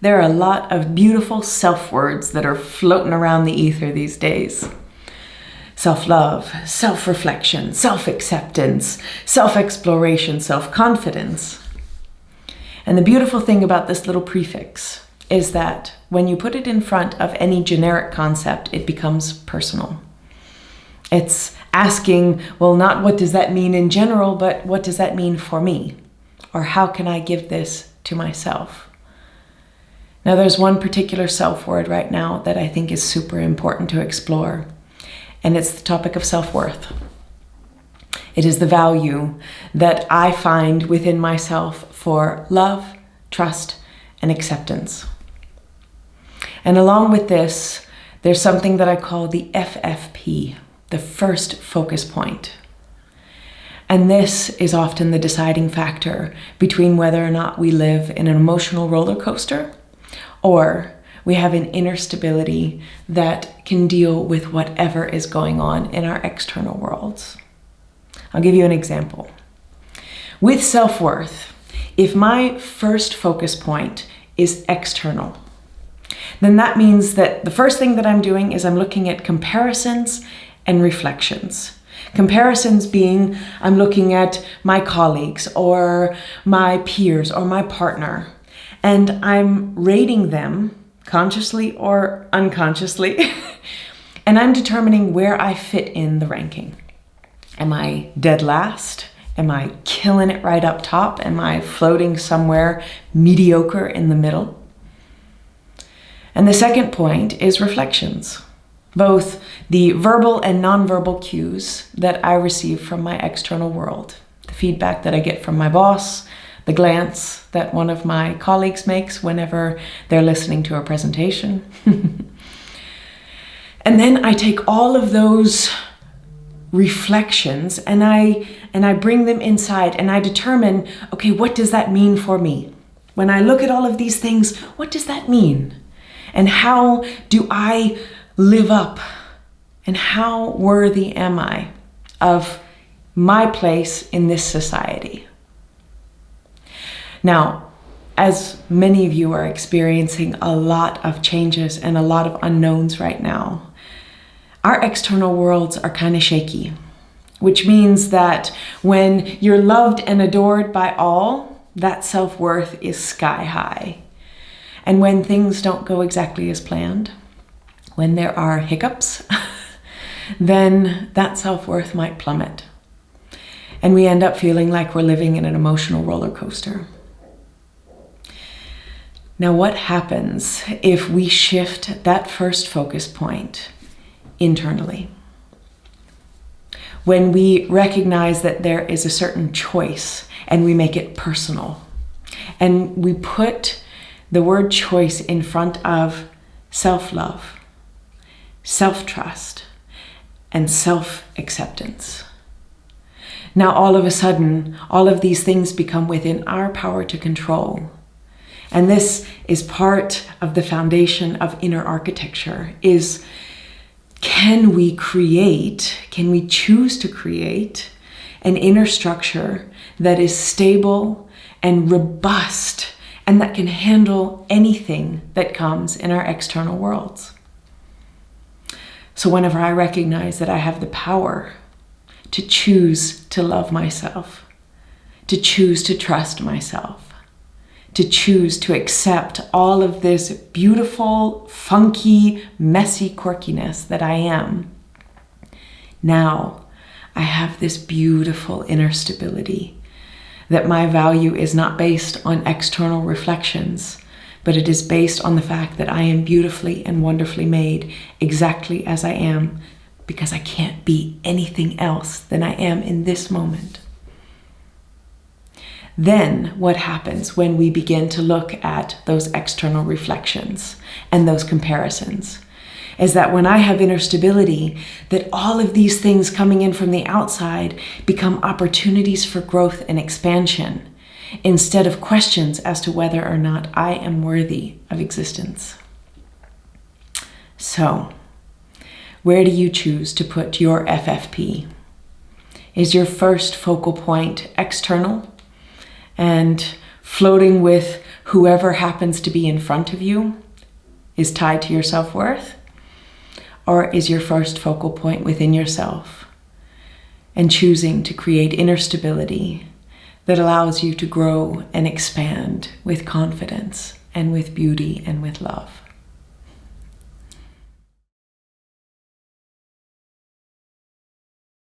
There are a lot of beautiful self-words that are floating around the ether these days. Self-love, self-reflection, self-acceptance, self-exploration, self-confidence. And the beautiful thing about this little prefix is that when you put it in front of any generic concept, it becomes personal. It's asking, well, not what does that mean in general, but what does that mean for me? Or how can I give this to myself? Now, there's one particular self-word right now that I think is super important to explore, and it's the topic of self-worth. It is the value that I find within myself for love, trust, and acceptance. And along with this, there's something that I call the FFP, the first focus point. And this is often the deciding factor between whether or not we live in an emotional roller coaster or we have an inner stability that can deal with whatever is going on in our external worlds. I'll give you an example. With self-worth, if my first focus point is external, then that means that the first thing that I'm doing is I'm looking at comparisons and reflections. Comparisons being I'm looking at my colleagues or my peers or my partner, and I'm rating them consciously or unconsciously, and I'm determining where I fit in the ranking. Am I dead last? Am I killing it right up top? Am I floating somewhere mediocre in the middle? And the second point is reflections, both the verbal and nonverbal cues that I receive from my external world, the feedback that I get from my boss, the glance that one of my colleagues makes whenever they're listening to a presentation. And then I take all of those reflections and I bring them inside and I determine, okay, what does that mean for me? When I look at all of these things, what does that mean? And how do I live up? And how worthy am I of my place in this society? Now, as many of you are experiencing a lot of changes and a lot of unknowns right now, our external worlds are kind of shaky, which means that when you're loved and adored by all, that self-worth is sky high. And when things don't go exactly as planned, when there are hiccups, then that self-worth might plummet. And we end up feeling like we're living in an emotional roller coaster. Now, what happens if we shift that first focus point internally? When we recognize that there is a certain choice and we make it personal, and we put the word choice in front of self-love, self-trust, and self-acceptance. Now, all of a sudden, all of these things become within our power to control. And this is part of the foundation of inner architecture, is can we choose to create an inner structure that is stable and robust and that can handle anything that comes in our external worlds. So whenever I recognize that I have the power to choose to love myself, to choose to trust myself, to choose to accept all of this beautiful, funky, messy quirkiness that I am, now I have this beautiful inner stability, that my value is not based on external reflections, but it is based on the fact that I am beautifully and wonderfully made exactly as I am, because I can't be anything else than I am in this moment. Then what happens when we begin to look at those external reflections and those comparisons is that when I have inner stability, that all of these things coming in from the outside become opportunities for growth and expansion instead of questions as to whether or not I am worthy of existence. So, where do you choose to put your FFP? Is your first focal point external and floating with whoever happens to be in front of you is tied to your self-worth? Or is your first focal point within yourself and choosing to create inner stability that allows you to grow and expand with confidence and with beauty and with love?